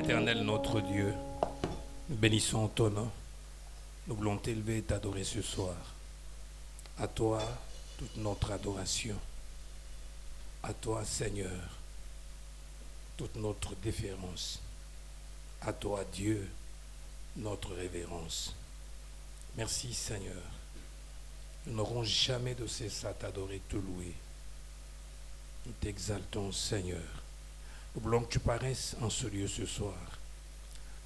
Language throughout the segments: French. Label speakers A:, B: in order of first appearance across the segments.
A: Éternel, notre Dieu, nous bénissons ton nom. Nous voulons t'élever et t'adorer ce soir. À toi, toute notre adoration. À toi, Seigneur, toute notre déférence. À toi, Dieu, notre révérence. Merci, Seigneur. Nous n'aurons jamais de cesse à t'adorer, te louer. Nous t'exaltons, Seigneur. Nous voulons que tu paraisses en ce lieu ce soir.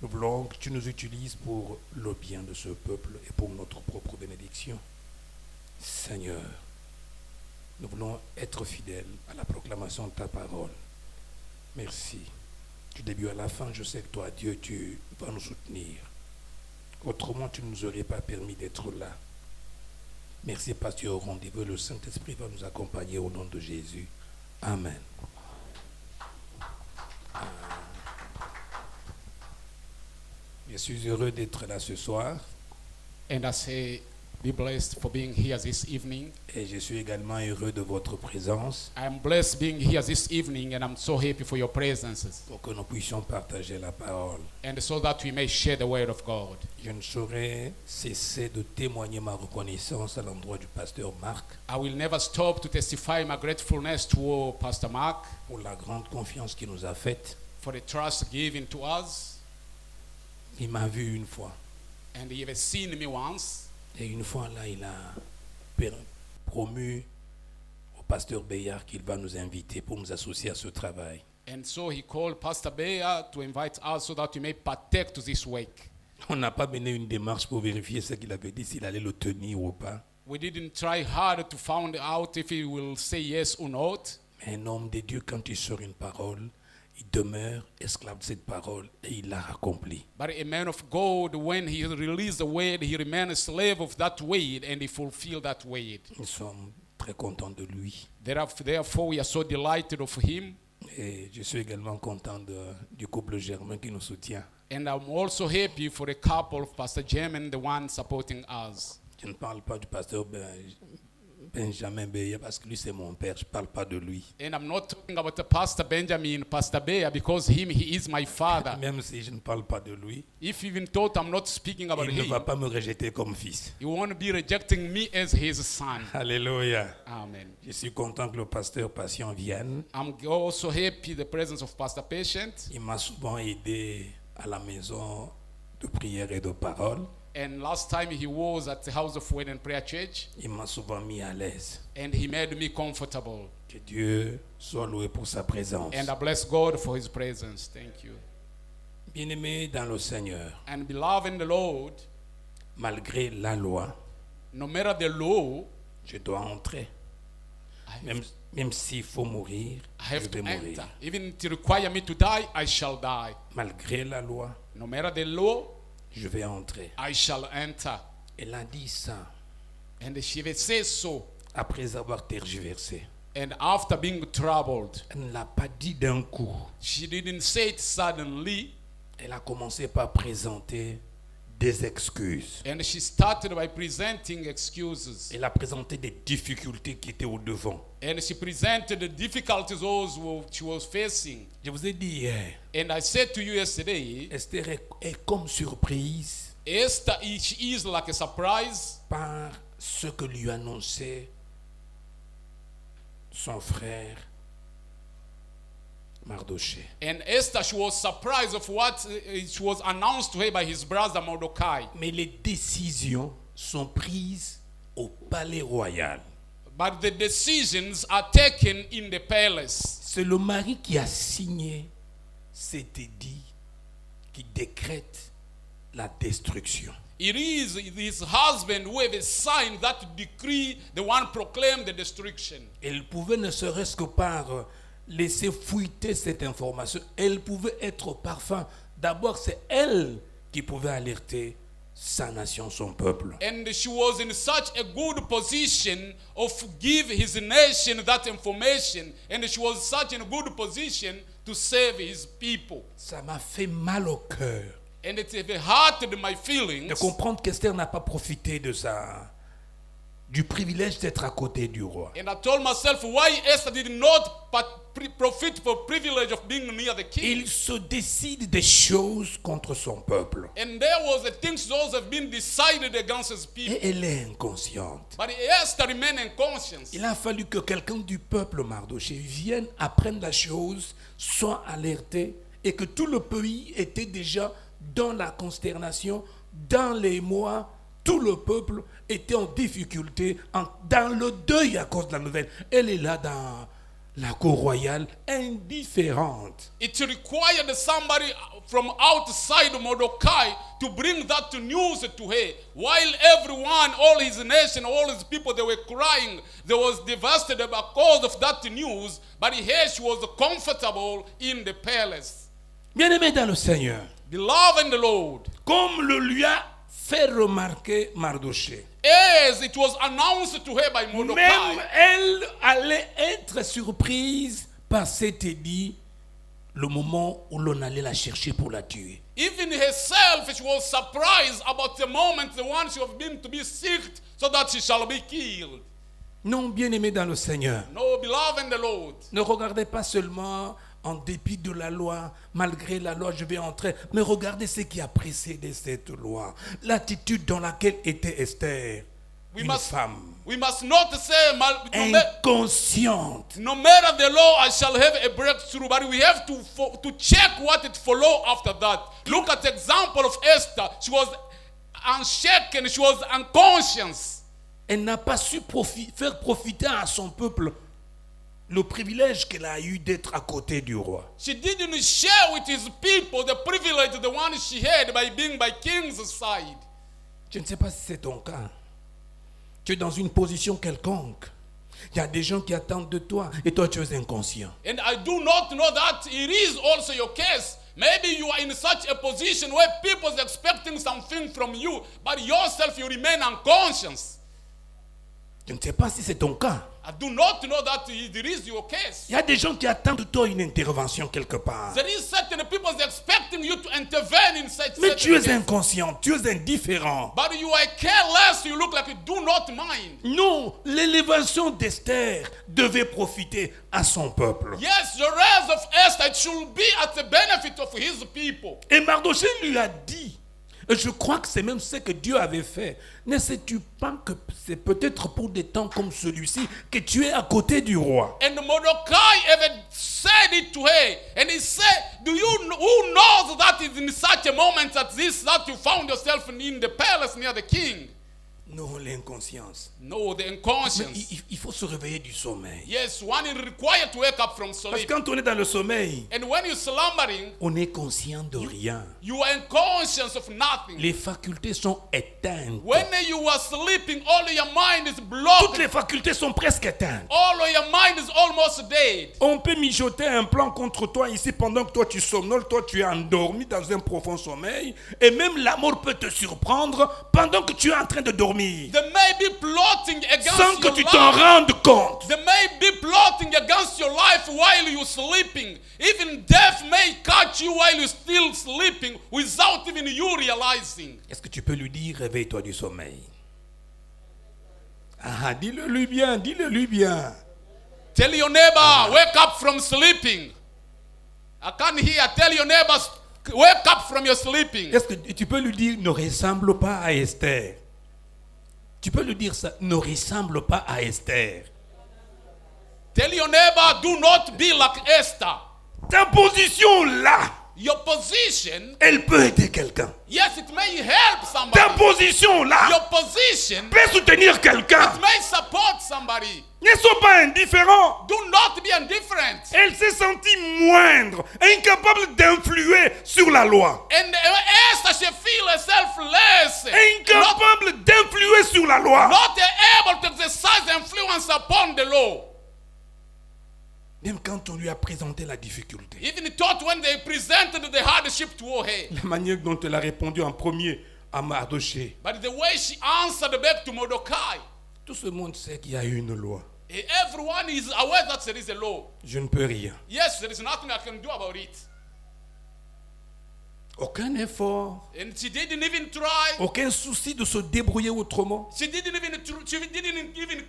A: Nous voulons que tu nous utilises pour le bien de ce peuple et pour notre propre bénédiction. Seigneur, nous voulons être fidèles à la proclamation de ta parole. Merci. Du début à la fin, je sais que toi, Dieu, tu vas nous soutenir. Autrement, tu ne nous aurais pas permis d'être là. Merci parce que tu es au rendez-vous. Le Saint-Esprit va nous accompagner au nom de Jésus. Amen. Je suis heureux d'être là ce soir.
B: And I say, be blessed for being here this evening.
A: Et je suis également heureux de votre présence.
B: I am blessed being here this evening, and I'm so happy for your presences.
A: Pour que nous puissions partager la parole.
B: And so that we may share the word of God.
A: Je ne saurais cesser de témoigner ma reconnaissance à l'endroit du pasteur Marc.
B: I will never stop to testify my gratefulness to Pastor Mark
A: Pour la grande confiance qu'il nous a faite.
B: for the trust given to us.
A: Il m'a vu une fois.
B: And he has seen me once.
A: Et une fois là, il a promu au pasteur Bayard qu'il va nous inviter pour nous associer à ce travail.
B: And so he called Pastor Beya to invite us so that we may partake to this work.
A: On n'a pas mené une démarche pour vérifier ce qu'il avait dit, s'il allait le tenir ou pas.
B: We didn't try hard to find out if he will say yes or not.
A: Mais un homme de Dieu, quand il sort une parole, il demeure esclave de cette parole et il l'a accompli.
B: But a man of God, when he released the word, he remained a slave of that word, and he fulfilled that word.
A: Nous sommes très contents de lui.
B: Therefore, we are so delighted of him.
A: Et je suis également content du couple Germain qui nous soutient.
B: And I'm also happy for the couple of Pastor Jermaine, the one supporting us.
A: Je ne parle pas du pasteur Benjamin Beya parce que lui c'est mon père, je ne parle pas de lui.
B: And I'm not talking about the Pastor Benjamin, Pastor Beya, because he is my father.
A: Même si je ne parle pas de lui,
B: If even thought I'm not speaking about
A: il ne va
B: him,
A: pas me rejeter comme fils.
B: he won't be rejecting me as his son.
A: Alléluia.
B: Amen.
A: Je suis content que le pasteur Patient vienne.
B: I'm also happy the presence of Pastor Patient.
A: Il m'a souvent aidé à la maison de prière et de parole.
B: And last time he was at the House of Word and Prayer Church,
A: Il m'a souvent mis à l'aise.
B: and he made me comfortable.
A: Que Dieu soit loué pour sa présence.
B: And I bless God for his presence. Thank you.
A: Bien-aimé dans le Seigneur,
B: And beloved in the Lord,
A: malgré la loi,
B: no matter the law,
A: je dois entrer.
B: I
A: Même s'il faut mourir,
B: have
A: je
B: to
A: vais mourir.
B: enter. Even if it require me to die, I shall die.
A: Malgré la loi,
B: No matter the law,
A: je vais entrer.
B: I shall enter.
A: Elle a dit ça
B: And she says so.
A: après avoir tergiversé.
B: And after being troubled,
A: Elle ne l'a pas dit d'un coup.
B: she didn't say it suddenly.
A: Elle a commencé par présenter des excuses.
B: And she started by presenting excuses.
A: Elle a présenté des difficultés qui étaient au devant.
B: And she presented the difficulties those she was facing.
A: Je vous ai dit hier,
B: And I said to you yesterday,
A: Esther est comme surprise
B: Esther, she is like a surprise
A: par ce que lui annonçait son frère Mardoché.
B: And Esther, she was surprised of what she was announced to her by his brother Mordecai.
A: Mais les décisions sont prises au palais royal.
B: But the decisions are taken in the palace.
A: C'est le mari qui a signé cet édit qui décrète la destruction.
B: It is his husband who has signed that decree, the one proclaimed the destruction.
A: Elle pouvait ne serait-ce que par laisser fuiter cette information. Elle pouvait être parfum. D'abord, c'est elle qui pouvait alerter sa nation, son peuple.
B: And she was in such a good position of give his nation that information. And she was such in a good position to save his people.
A: Ça m'a fait mal au cœur
B: And it hurted my feelings
A: de comprendre qu'Esther n'a pas profité de sa du privilège d'être à côté du roi.
B: And I told myself why Esther did not profit for privilege of being near the king.
A: Il se décide des choses contre son peuple.
B: And there was a things those have been decided against his people.
A: Et elle est inconsciente.
B: But Esther remained unconscious.
A: Il a fallu que quelqu'un du peuple Mardochée vienne apprendre la chose, soit alerté, et que tout le pays était déjà dans la consternation, dans les mois, tout le peuple était en difficulté, dans le deuil à cause de la nouvelle. Elle est là dans la cour royale, indifférente.
B: It required somebody from outside Mordecai to bring that news to her. While everyone, all his nation, all his people, they were crying. They was devastated because of that news. But here she was comfortable in the palace.
A: Bien-aimé dans le Seigneur,
B: Beloved in the Lord,
A: comme le lui a fait remarquer Mardochée,
B: as it was announced to her by
A: même
B: Mordecai,
A: elle allait être surprise par cet édit le moment où l'on allait la chercher pour la tuer.
B: even herself, she was surprised about the moment the one she was being to be seeked so that she shall be killed.
A: Non, bien-aimé dans le Seigneur,
B: No, beloved in the Lord.
A: ne regardez pas seulement en dépit de la loi, malgré la loi, je vais entrer, mais regardez ce qui a précédé cette loi, l'attitude dans laquelle était Esther, une femme
B: We must not say,
A: inconsciente.
B: no matter the law, I shall have a breakthrough. But we have to check what it follow after that. Look at the example of Esther. She was unshaken. She was unconscious.
A: Elle n'a pas su faire profiter à son peuple le privilège qu'elle a eu d'être à côté du roi.
B: She didn't share with his people the privilege, the one she had by being by king's side.
A: Je ne sais pas si c'est ton cas. Tu es dans une position quelconque. Il y a des gens qui attendent de toi et toi tu es inconscient.
B: And I do not know that it is also your case. Maybe you are in such a position where people are expecting something from you, but yourself you remain unconscious.
A: Je ne sais pas si c'est ton cas.
B: I do not know that it is your case.
A: Il y a des gens qui attendent de toi une intervention quelque part.
B: There is certain people expecting you to intervene in such
A: Mais tu es
B: cases.
A: inconscient, tu es indifférent.
B: But you are careless, you look like you do not mind.
A: Non, l'élévation d'Esther devait profiter à son peuple.
B: Yes, the rise of Esther, it should be at the benefit of his people.
A: Et Mardochée lui a dit, et je crois que c'est même ce que Dieu avait fait. Ne sais-tu pas que c'est peut-être pour des temps comme celui-ci que tu es à côté du roi?
B: And Mordecai even said it to her. And he said, who knows that is in such a moment as this that you found yourself in the palace near the king?
A: Non, l'inconscience.
B: No, the
A: Mais
B: unconscious.
A: il faut se réveiller du sommeil.
B: Yes, one is required to wake up from
A: Parce que
B: sleep.
A: quand on est dans le sommeil,
B: And when you're slumbering,
A: on est conscient de rien.
B: you are unconscious of nothing.
A: Les facultés sont éteintes.
B: When you are sleeping, all your mind is
A: Toutes
B: blocked.
A: les facultés sont presque éteintes.
B: All of your mind is almost dead.
A: On peut mijoter un plan contre toi ici pendant que toi tu somnoles, toi tu es endormi dans un profond sommeil. Et même la mort peut te surprendre pendant que tu es en train de dormir.
B: They may be plotting against
A: Sans que
B: your
A: tu t'en
B: life.
A: rendes compte.
B: They may be plotting against your life while you're sleeping. Even death may catch you while you're still sleeping without even you realizing.
A: Est-ce que tu peux lui dire, réveille-toi du sommeil? Ah, dis-le lui bien, dis-le lui bien.
B: Tell your neighbor, wake up from sleeping. I can't hear. Tell your neighbor, wake up from your sleeping.
A: Est-ce que tu peux lui dire, ne ressemble pas à Esther? Tu peux lui dire ça, ne ressemble pas à Esther.
B: Tell your neighbor, do not be like Esther.
A: Ta position là,
B: Your position,
A: elle peut aider quelqu'un.
B: yes, it may help
A: Ta
B: somebody.
A: position là
B: Your position
A: peut soutenir quelqu'un.
B: may support somebody.
A: Ne sois pas indifférent.
B: Do not be indifferent.
A: Elle s'est sentie moindre, incapable d'influer sur la loi.
B: And Esther, she feel herself less.
A: Incapable d'influer sur la loi.
B: Not able to exercise influence upon the law.
A: Même quand on lui a présenté la difficulté.
B: Even thought when they presented the hardship to her.
A: La manière dont elle a répondu en premier à Mardochée.
B: But the way she answered back to Mordecai.
A: Tout ce monde sait qu'il y a une loi.
B: Everyone is aware that there is a law.
A: Je ne peux rien.
B: Yes, there is nothing I can do about it.
A: Aucun effort,
B: And she didn't even try.
A: aucun souci de se débrouiller autrement.
B: She didn't even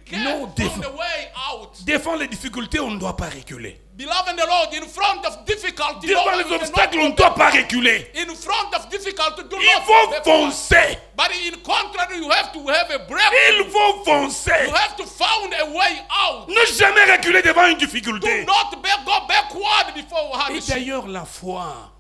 B: care
A: No,
B: from the way out.
A: Devant les difficultés, on ne doit pas reculer.
B: Beloved in the Lord, in front of difficulty,
A: Devant
B: no,
A: les
B: we cannot
A: obstacles, on
B: go
A: ne doit
B: back.
A: pas reculer.
B: In front of difficulty, do
A: Il
B: not
A: faut
B: back.
A: foncer.
B: But in contrary, you have to have a
A: Il
B: breakthrough.
A: faut foncer.
B: You have to find a way out.
A: Ne jamais reculer devant une
B: Do
A: difficulté.
B: not go backward before
A: Et
B: hardship.
A: d'ailleurs, la foi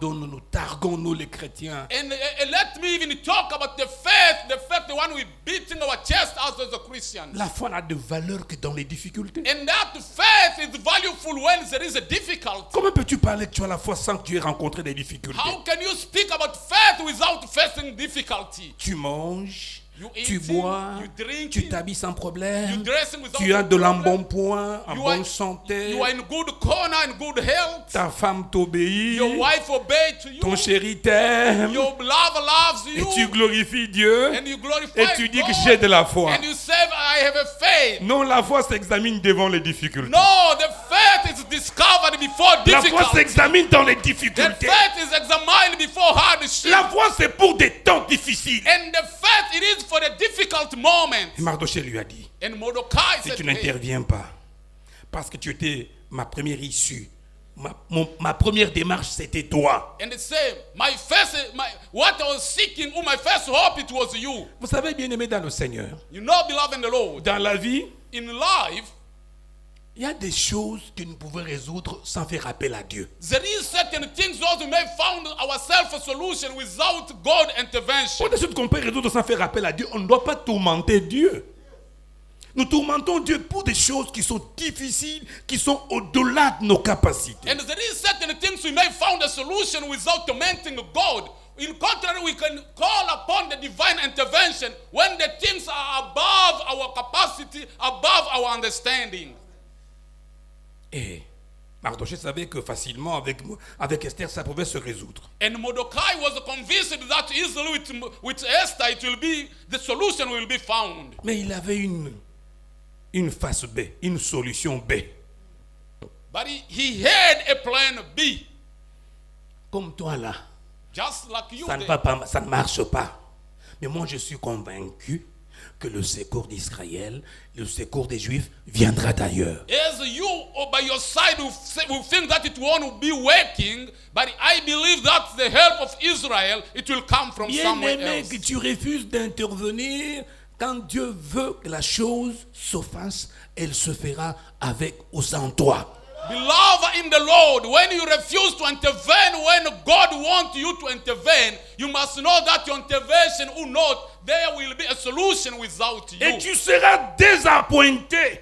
A: dont nous targuons, nous les chrétiens,
B: And let me even talk about the faith, the one we beating our chest as a Christian.
A: la foi n'a de valeur que dans les difficultés.
B: And that faith is valuable when there is a difficulty.
A: Comment peux-tu parler que tu as la foi sans que tu aies rencontré des difficultés?
B: How can you speak about faith without facing difficulty?
A: Tu manges,
B: You
A: tu
B: eating,
A: bois,
B: you drinking,
A: tu t'habilles sans
B: you
A: problème,
B: dressing without
A: tu as de
B: problem.
A: l'embonpoint, en
B: You are-
A: bonne santé,
B: You are in good corner, in good health.
A: ta femme t'obéit,
B: Your wife obeys to you.
A: ton chéri t'aime,
B: Your lover loves
A: et
B: you.
A: tu glorifies Dieu,
B: And you glorify
A: et tu dis que
B: God.
A: j'ai de la foi.
B: And you say, I have a faith.
A: Non, la foi s'examine devant les difficultés.
B: No, the faith is discovered before
A: La foi
B: difficulty.
A: s'examine dans les
B: The
A: difficultés.
B: faith is examined before hardship.
A: La foi, c'est pour des temps difficiles.
B: And the faith, it is for the difficult moment.
A: Et Mardochée lui a dit,
B: And Mordecai
A: si
B: said,
A: tu
B: to him,
A: n'interviens pas, parce que tu étais ma première issue, ma première démarche, c'était toi.
B: and it said, what I was seeking, my first hope, it was you.
A: Vous savez, bien-aimé dans le Seigneur,
B: You know, beloved in the Lord,
A: dans la vie,
B: in life,
A: il y a des choses que nous pouvons résoudre sans faire appel à Dieu.
B: there is certain things those we may find ourselves a solution without God intervention.
A: Pour des choses qu'on peut résoudre sans faire appel à Dieu, on ne doit pas tourmenter Dieu. Nous tourmentons Dieu pour des choses qui sont difficiles, qui sont au-delà de nos capacités.
B: And there is certain things we may find a solution without tormenting God. In contrary, we can call upon the divine intervention when the things are above our capacity, above our understanding.
A: Et Mardochée savait que facilement, avec Esther, ça pouvait se résoudre.
B: And Mordecai was convinced that easily with Esther, the solution will be found.
A: Mais il avait une face B, une solution B.
B: But he had a plan B,
A: Comme toi là,
B: just like you
A: ça ne
B: did.
A: va pas, ça ne marche pas. Mais moi, je suis convaincu que le secours d'Israël, le secours des Juifs viendra d'ailleurs.
B: As you, or by your side, will think that it won't be working, but I believe that the help of Israel, it will come from somewhere
A: Bien-aimé,
B: else.
A: que tu refuses d'intervenir, quand Dieu veut que la chose se fasse, elle se fera avec ou sans toi.
B: Beloved in the Lord, when you refuse to intervene when God wants you to intervene, you must know that your intervention or not, there will be a solution without you.
A: Et tu seras désappointé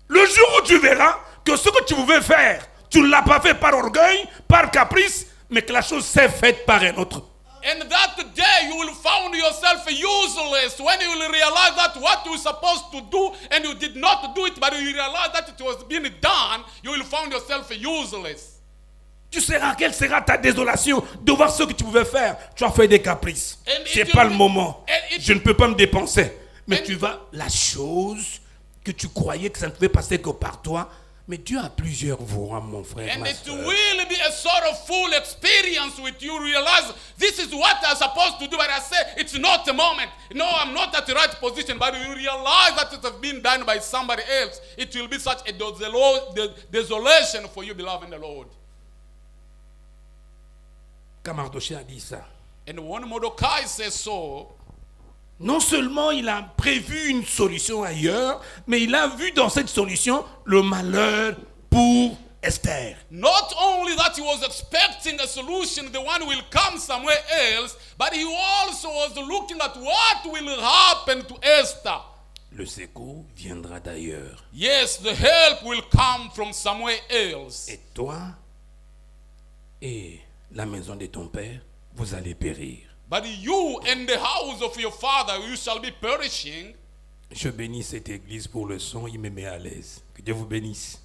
A: le jour où tu verras que ce que tu pouvais faire, tu ne l'as pas fait par orgueil, par caprice, mais que la chose s'est faite par un autre.
B: And that day you will find yourself useless when you will realize that what you were supposed to do and you did not do it, but you realize that it was being done, you will find yourself useless.
A: Quelle sera ta désolation de voir ce que tu pouvais faire? Tu as fait des caprices.
B: And
A: C'est
B: it
A: pas
B: will
A: le
B: be-
A: moment.
B: and it-
A: Je ne peux pas me dépenser. Mais
B: And-
A: tu vas, la chose que tu croyais que ça ne pouvait passer que par toi, mais Dieu a plusieurs voies, mon frère,
B: And
A: ma
B: it
A: soeur.
B: will be a sort of full experience with you realize this is what I'm supposed to do, but I say it's not the moment. No, I'm not at the right position, but you realize that it has been done by somebody else. It will be such a desolation for you, beloved in the Lord.
A: Quand Mardochée a dit ça,
B: And when Mordecai says so,
A: non seulement il a prévu une solution ailleurs, mais il a vu dans cette solution le malheur pour Esther.
B: not only that he was expecting a solution, the one will come somewhere else, but he also was looking at what will happen to Esther.
A: Le secours viendra d'ailleurs.
B: Yes, the help will come from somewhere else.
A: Et toi et la maison de ton père, vous allez périr.
B: But you and the house of your father, you shall be perishing.
A: Je bénis cette église pour le son, il me met à l'aise. Que Dieu vous bénisse.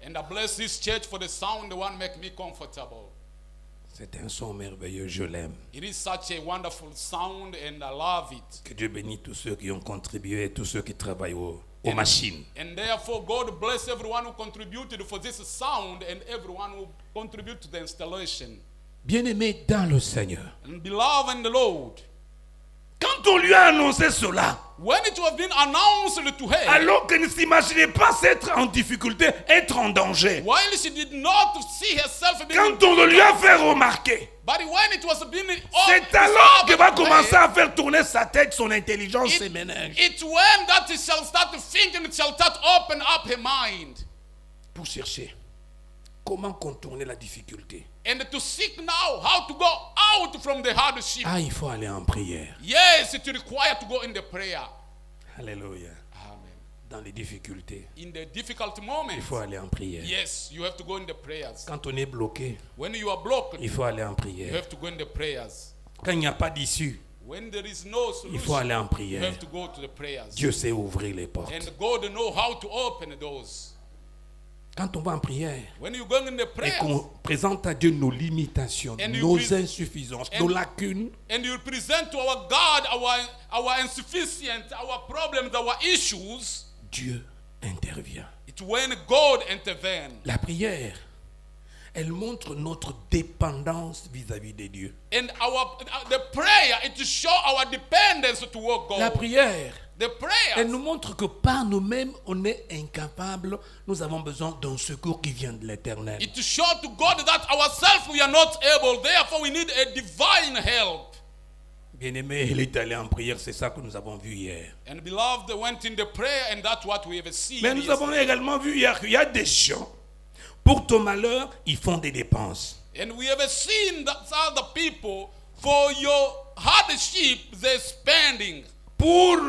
B: And I bless this church for the sound, the one make me comfortable.
A: C'est un son merveilleux, je l'aime.
B: It is such a wonderful sound and I love it.
A: Que Dieu bénisse tous ceux qui ont contribué et tous ceux qui travaillent aux machines.
B: And therefore, God bless everyone who contributed for this sound and everyone who contributed to the installation.
A: Bien-aimés dans le Seigneur,
B: And beloved in the Lord,
A: quand on lui a annoncé cela,
B: when it was being announced to her,
A: alors qu'elle ne s'imaginait pas être en difficulté, être en danger,
B: while she did not see herself being
A: quand on lui a fait remarquer,
B: but when it was being
A: c'est alors qu'elle va commencer à faire tourner sa tête, son intelligence, ses ménages,
B: it's when that it shall start thinking, it shall start open up her mind.
A: pour chercher comment contourner la difficulté.
B: And to seek now how to go out from the hardship.
A: Ah, il faut aller en prière.
B: Yes, it requires to go in the prayer.
A: Alléluia.
B: Amen.
A: Dans les difficultés,
B: In the difficult
A: il
B: moments,
A: faut aller en prière.
B: yes, you have to go in the prayers.
A: Quand on est bloqué,
B: When you are blocked,
A: il faut aller en
B: you
A: prière.
B: have to go in the prayers.
A: Quand il n'y a pas d'issue,
B: When there is no
A: il faut
B: solution,
A: aller en
B: you
A: prière.
B: have to go to the prayers.
A: Dieu sait ouvrir les portes.
B: And God know how to open those.
A: Quand on va en prière
B: When you go in the
A: et
B: prayers,
A: qu'on présente à Dieu nos limitations,
B: And you
A: nos
B: pre-
A: insuffisances,
B: and-
A: nos lacunes,
B: and you present to our God our insufficient, our problems, our issues,
A: Dieu intervient.
B: it's when God intervenes.
A: La prière, elle montre notre dépendance vis-à-vis de Dieu.
B: And the prayer, it show our dependence toward God.
A: La prière,
B: The prayer,
A: elle nous montre que par nous-mêmes, on est incapable. Nous avons besoin d'un secours qui vient de l'Éternel.
B: it show to God that ourselves we are not able. Therefore, we need a divine help.
A: Bien-aimé, il est allé en prière, c'est ça que nous avons vu hier.
B: And beloved went in the prayer, and that's what we have seen.
A: Mais nous avons également vu hier qu'il y a des gens, pour ton malheur, ils font des dépenses.
B: And we have seen that other people, for your hardship, they're spending.
A: Pour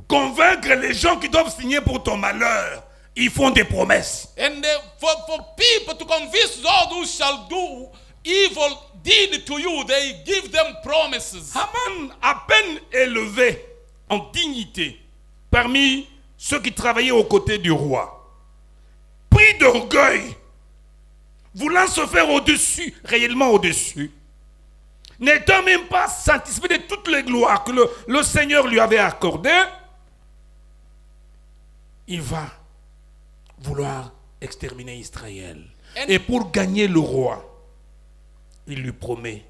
A: convaincre les gens qui doivent signer pour ton malheur, ils font des promesses.
B: And for people to convince those who shall do evil deed to you, they give them promises.
A: Haman, à peine élevé en dignité parmi ceux qui travaillaient aux côtés du roi, pris d'orgueil, voulant se faire au-dessus, réellement au-dessus, n'étant même pas satisfait de toutes les gloires que le Seigneur lui avait accordées, il va vouloir exterminer Israël. Et pour gagner le roi, il lui promet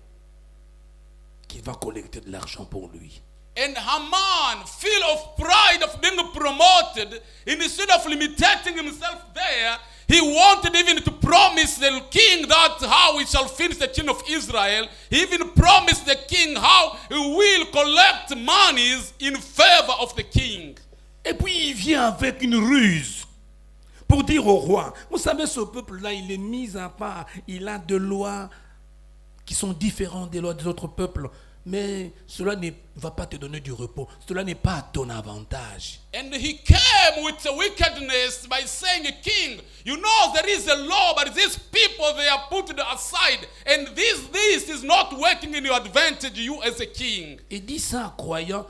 A: qu'il va collecter de l'argent pour lui.
B: And Haman, full of pride of being promoted, instead of limiting himself there, he wanted even to promise the king that how he shall finish the king of Israel. He even promised the king how he will collect monies in favor of the king.
A: Et puis il vient avec une ruse pour dire au roi, vous savez, ce peuple-là, il est mis à part, il a des lois qui sont différentes des lois des autres peuples, mais cela ne va pas te donner du repos, cela n'est pas à ton avantage.
B: And he came with the wickedness by saying, King, you know there is a law, but these people, they are put aside, and this is not working in your advantage, you as a king.
A: Il dit ça, croyant,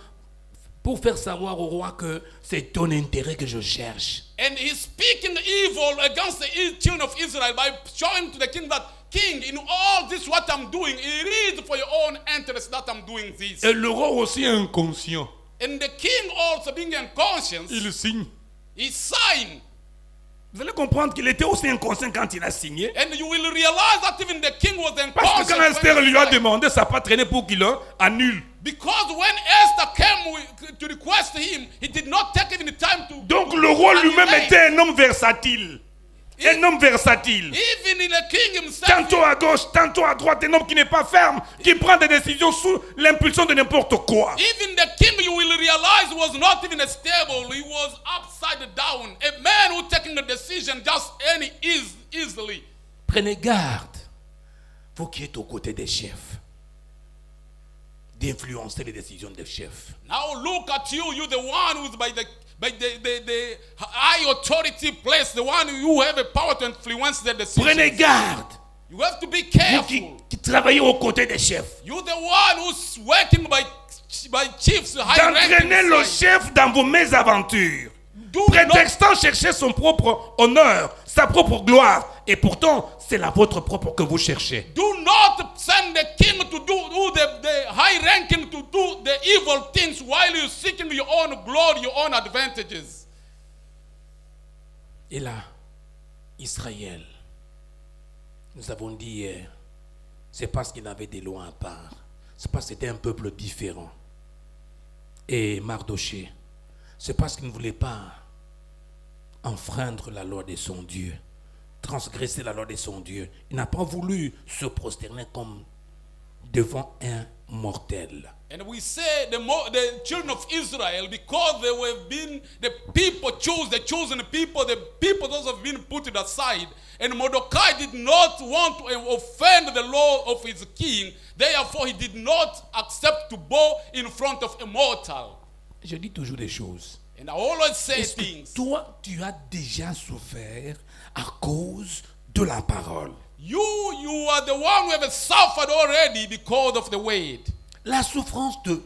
A: pour faire savoir au roi que c'est ton intérêt que je cherche.
B: And he's speaking evil against the children of Israel by showing to the king that, King, in all this what I'm doing, it is for your own interest that I'm doing this.
A: Et le roi aussi inconscient,
B: And the king also being unconscious,
A: il signe.
B: he signed.
A: Vous allez comprendre qu'il était aussi inconscient quand il a signé.
B: And you will realize that even the king was
A: Parce que
B: unconscious.
A: quand Esther
B: when he
A: lui a
B: signed.
A: demandé, ça n'a pas traîné pour qu'il le annule.
B: Because when Esther came to request him, he did not take even the time to.
A: Donc le roi lui-même était un homme versatile. Un homme versatile.
B: Even in the king himself.
A: Tantôt à gauche, tantôt à droite, un homme qui n'est pas ferme, qui prend des décisions sous l'impulsion de n'importe quoi.
B: Even the king, you will realize, was not even stable. He was upside down. A man who taking the decision just easily.
A: Prenez garde, vous qui êtes aux côtés des chefs, d'influencer les décisions des chefs.
B: Now look at you, you the one who's by the high authority place, the one who have a power to influence the decision.
A: Prenez garde,
B: You have to be
A: vous
B: careful.
A: qui travaillez aux côtés des chefs,
B: You're the one who's working by chiefs, high
A: d'entraîner le
B: ranking.
A: chef dans vos mésaventures,
B: Do not,
A: prétextant chercher son propre honneur, sa propre gloire, et pourtant c'est la vôtre propre que vous cherchez.
B: do not send the king to do the high ranking to do the evil things while you're seeking your own glory, your own advantages.
A: Et là, Israël, nous avons dit hier, c'est parce qu'il avait des lois à part. C'est parce que c'était un peuple différent. Et Mardoché, c'est parce qu'il ne voulait pas enfreindre la loi de son Dieu, transgresser la loi de son Dieu. Il n'a pas voulu se prosterner comme devant un mortel.
B: And we say the children of Israel, because they were being the people chose, the chosen people, the people those have been put aside. And Mordecai did not want to offend the law of his king. Therefore, he did not accept to bow in front of a mortal.
A: Je dis toujours des choses.
B: And I always say
A: Est-ce que
B: things.
A: toi, tu as déjà souffert à cause de la parole?
B: You are the one who have suffered already because of the word.
A: La souffrance de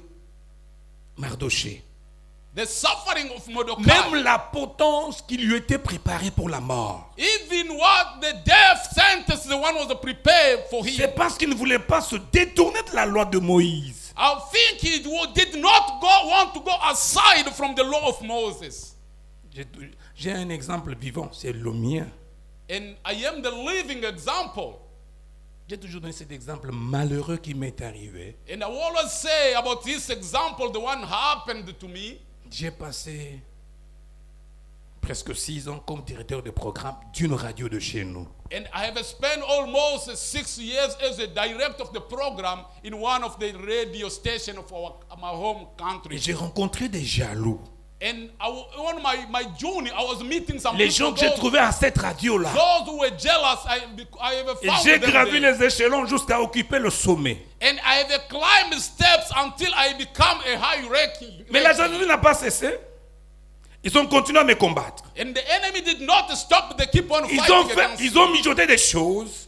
A: Mardoché,
B: The suffering of Mordecai.
A: même la potence qui lui était préparée pour la mort,
B: Even what the death sentence, the one was prepared for him.
A: c'est parce qu'il ne voulait pas se détourner de la loi de Moïse.
B: I think he did not want to go aside from the law of Moses.
A: J'ai un exemple vivant, c'est le mien.
B: And I am the living example.
A: J'ai toujours donné cet exemple malheureux qui m'est arrivé.
B: And I always say about this example, the one happened to me.
A: J'ai passé presque 6 ans comme directeur de programme d'une radio de chez nous.
B: And I have spent almost 6 years as a director of the program in one of the radio stations of my home
A: Et
B: country.
A: j'ai rencontré des jaloux.
B: And on my journey, I was meeting some
A: Les
B: people,
A: gens que j'ai trouvés à cette radio-là.
B: those who were jealous. I have
A: Et
B: found
A: j'ai
B: them
A: gravi
B: there.
A: les échelons jusqu'à occuper le sommet.
B: And I have climbed steps until I become a high ranking.
A: Mais la jalousie n'a pas cessé. Ils ont continué à me combattre.
B: And the enemy did not stop. They keep on fighting against
A: Ils ont mijoté des choses.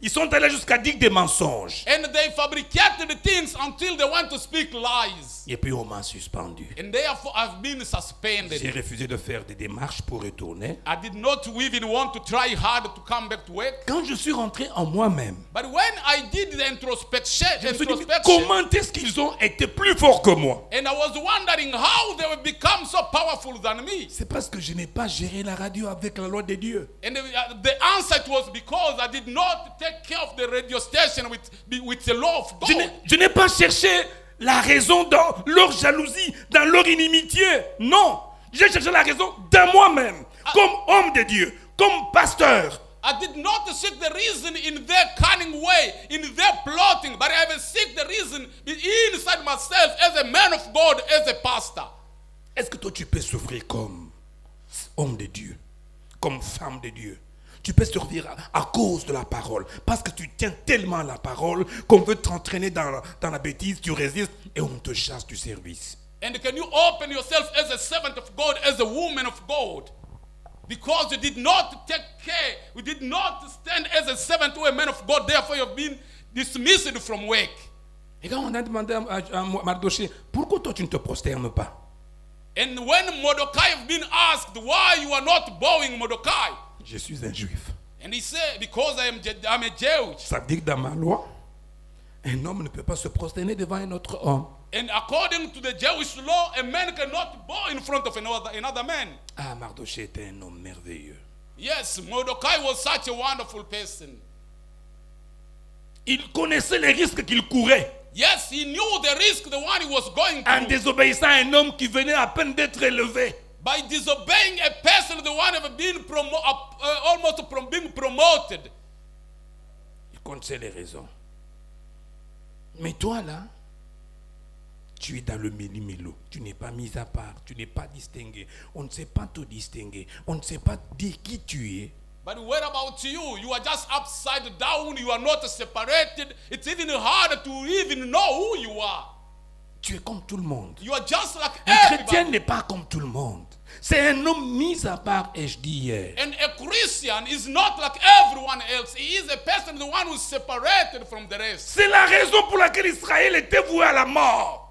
A: Ils sont allés jusqu'à dire des mensonges.
B: And they fabricated things until they want to speak lies.
A: Et puis on m'a suspendu.
B: And therefore I've been
A: J'ai
B: suspended.
A: refusé de faire des démarches pour retourner.
B: I did not even want to try hard to come back to work.
A: Quand je suis rentré en moi-même,
B: But when I did the introspection,
A: je me suis dit, mais comment est-ce qu'ils ont été plus forts que moi?
B: and I was wondering how they would become so powerful than me.
A: C'est parce que je n'ai pas géré la radio avec la loi de Dieu.
B: And the answer was because I did not take care of the radio station with the law of God.
A: Je n'ai pas cherché la raison dans leur jalousie, dans leur inimitié. Non, j'ai cherché la raison dans moi-même, comme homme de Dieu, comme pasteur.
B: I did not seek the reason in their cunning way, in their plotting, but I have seek the reason inside myself as a man of God, as a pastor.
A: Est-ce que toi tu peux souffrir comme homme de Dieu, comme femme de Dieu? Tu peux survivre à cause de la parole. Parce que tu tiens tellement à la parole qu'on veut t'entraîner dans la bêtise, tu résistes et on te chasse du service.
B: And can you open yourself as a servant of God, as a woman of God? Because you did not take care, you did not stand as a servant or a man of God, therefore you have been dismissed from work.
A: Et quand on a demandé à Mardoché, pourquoi toi tu ne te prosternes pas?
B: And when Mordecai have been asked why you are not bowing, Mordecai,
A: Je suis un juif.
B: and he said, because I'm a Jew.
A: Ça dit que dans ma loi, un homme ne peut pas se prosterner devant un autre homme.
B: And according to the Jewish law, a man cannot bow in front of another man.
A: Ah, Mardoché était un homme merveilleux.
B: Yes, Mordecai was such a wonderful person.
A: Il connaissait les risques qu'il courait
B: Yes, he knew the risk, the one he was going
A: en
B: through.
A: désobéissant à un homme qui venait à peine d'être élevé.
B: By disobeying a person, the one have been almost from being promoted.
A: Il connaissait les raisons. Mais toi là, tu es dans le méli-mélo. Tu n'es pas mis à part. Tu n'es pas distingué. On ne sait pas te distinguer. On ne sait pas dire qui tu es.
B: But what about you? You are just upside down. You are not separated. It's even harder to even know who you are.
A: Tu es comme tout le monde.
B: You are just like
A: Un chrétien
B: everybody.
A: n'est pas comme tout le monde. C'est un homme mis à part, ai-je dit hier.
B: And a Christian is not like everyone else. He is a person, the one who is separated from the rest.
A: C'est la raison pour laquelle Israël était voué à la mort.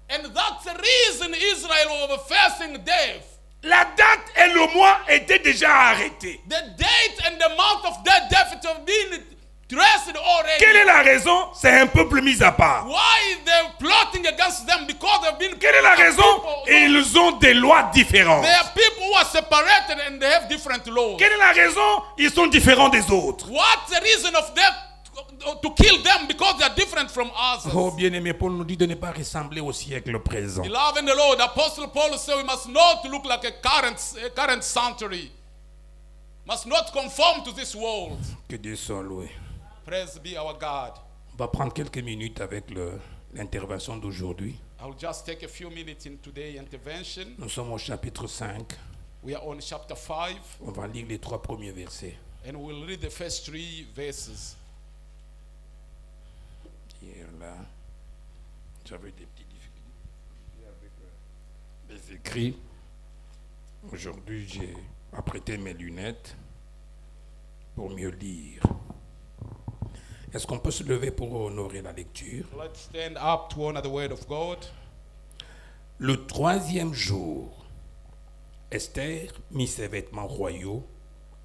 B: And that's the reason Israel was facing death.
A: La date et le mois étaient déjà arrêtés.
B: The date and the month of that death have been dressed already.
C: Quelle est la raison? C'est un peuple mis à part.
B: Why they're plotting against them? Because they've been.
C: Quelle est la raison? Ils ont des lois différentes.
B: They are people who are separated and they have different laws.
C: Quelle est la raison? Ils sont différents des autres.
B: What's the reason of them to kill them? Because they are different from us.
A: Oh, bien-aimé, Paul nous dit de ne pas ressembler au siècle présent.
B: Beloved in the Lord, Apostle Paul said we must not look like a current century. Must not conform to this world.
A: Que Dieu soit loué.
B: Praise be our God.
A: On va prendre quelques minutes avec l'intervention d'aujourd'hui.
B: I'll just take a few minutes in today's intervention.
A: Nous sommes au chapitre 5.
B: We are on chapter 5.
A: On va lire les 3 premiers versets.
B: And we'll read the first 3 verses.
A: Hier, là, j'avais des petites difficultés avec les écrits. Aujourd'hui, j'ai apprêté mes lunettes pour mieux lire. Est-ce qu'on peut se lever pour honorer la lecture?
B: Let's stand up to honor the word of God.
A: Le 3e jour, Esther mit ses vêtements royaux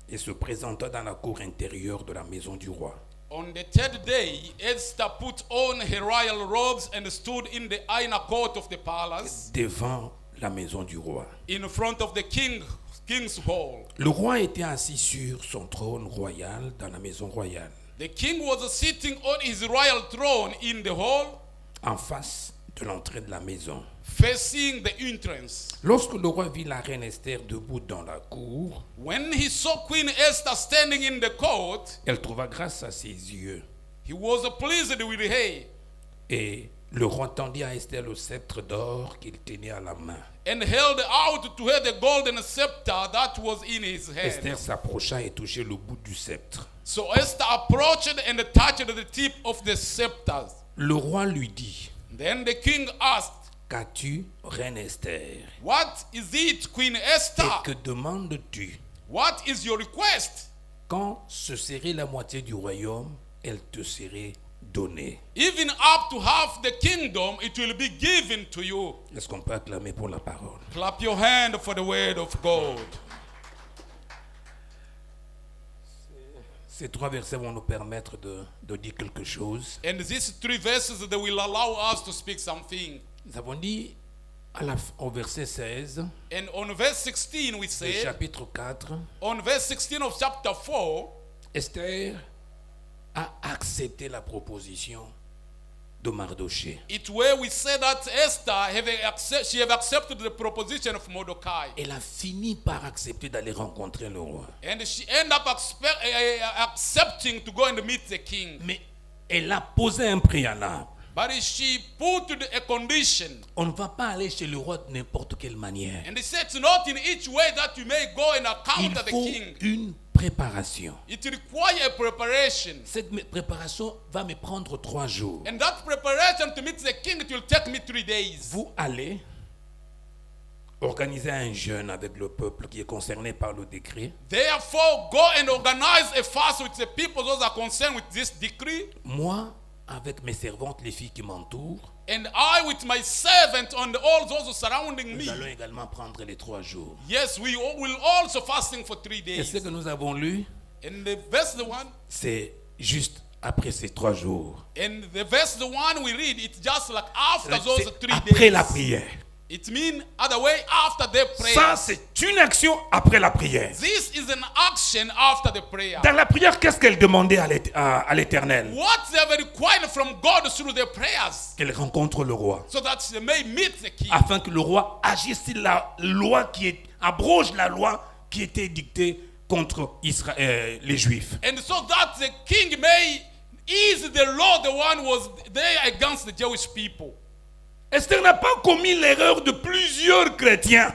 A: et se présenta dans la cour intérieure de la maison du roi.
B: On the 3rd day, Esther put on her royal robes and stood in the inner court of the palace,
A: Devant la maison du roi.
B: in front of the king's hall.
A: Le roi était assis sur son trône royal dans la maison royale,
B: The king was sitting on his royal throne in the hall,
A: en face de l'entrée de la maison.
B: facing the entrance.
A: Lorsque le roi vit la reine Esther debout dans la cour,
B: When he saw Queen Esther standing in the court,
A: elle trouva grâce à ses yeux.
B: he was pleased with her,
A: Et le roi tendit à Esther le sceptre d'or qu'il tenait à la main.
B: and held out to her the golden scepter that was in his hand.
A: Esther s'approcha et toucha le bout du sceptre.
B: So Esther approached and touched the tip of the scepter.
A: Le roi lui dit,
B: Then the king asked,
A: qu'as-tu, reine Esther?
B: "What is it, Queen
A: Et
B: Esther?
A: que demandes-tu?
B: What is your request?"
A: Quand ce serait la moitié du royaume, elle te serait donnée.
B: Even up to half the kingdom, it will be given to you.
A: Est-ce qu'on peut acclamer pour la parole?
B: Clap your hand for the word of God.
A: Ces 3 versets vont nous permettre de dire quelque chose.
B: And these 3 verses, they will allow us to speak something.
A: Nous avons dit au verset 16
B: And on verse 16 we
A: du
B: say,
A: chapitre 4,
B: on verse 16 of chapter 4,
A: Esther a accepté la proposition de Mardochée.
B: it's where we say that Esther have accepted the proposition of Mordecai.
A: Elle a fini par accepter d'aller rencontrer le roi.
B: And she ended up accepting to go and meet the king.
A: Mais elle a posé un préalable.
B: But she put a condition.
A: On ne va pas aller chez le roi de n'importe quelle manière.
B: And he said, it's not in each way that you may go and
A: Il
B: encounter the
A: faut
B: king.
A: une préparation.
B: It requires a preparation.
A: Cette préparation va me prendre 3 jours.
B: And that preparation to meet the king, it will take me 3 days.
A: Vous allez organiser un jeûne avec le peuple qui est concerné par le décret.
B: Therefore, go and organize a fast with the people those are concerned with this decree.
A: Moi, avec mes servantes, les filles qui m'entourent,
B: And I with my servant and all those surrounding
A: nous
B: me.
A: allons également prendre les 3 jours.
B: Yes, we will also fasting for 3
A: Et
B: days.
A: ce que nous avons lu,
B: And the verse the one,
A: c'est juste après ces 3 jours.
B: and the verse the one we read, it's just like after those
A: C'est
B: 3
A: après
B: days.
A: la prière.
B: It means other way after the prayer.
C: Ça, c'est une action après la prière.
B: This is an action after the prayer.
C: Dans la prière, qu'est-ce qu'elle demandait à l'Éternel?
B: What they have required from God through their prayers,
A: Qu'elle rencontre le roi.
B: so that they may meet the king.
A: Afin que le roi agisse sur la loi abroge la loi qui était dictée contre les Juifs.
B: And so that the king may ease the law, the one was there against the Jewish people.
C: Esther n'a pas commis l'erreur de plusieurs chrétiens.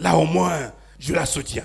C: Là au moins, je la soutiens.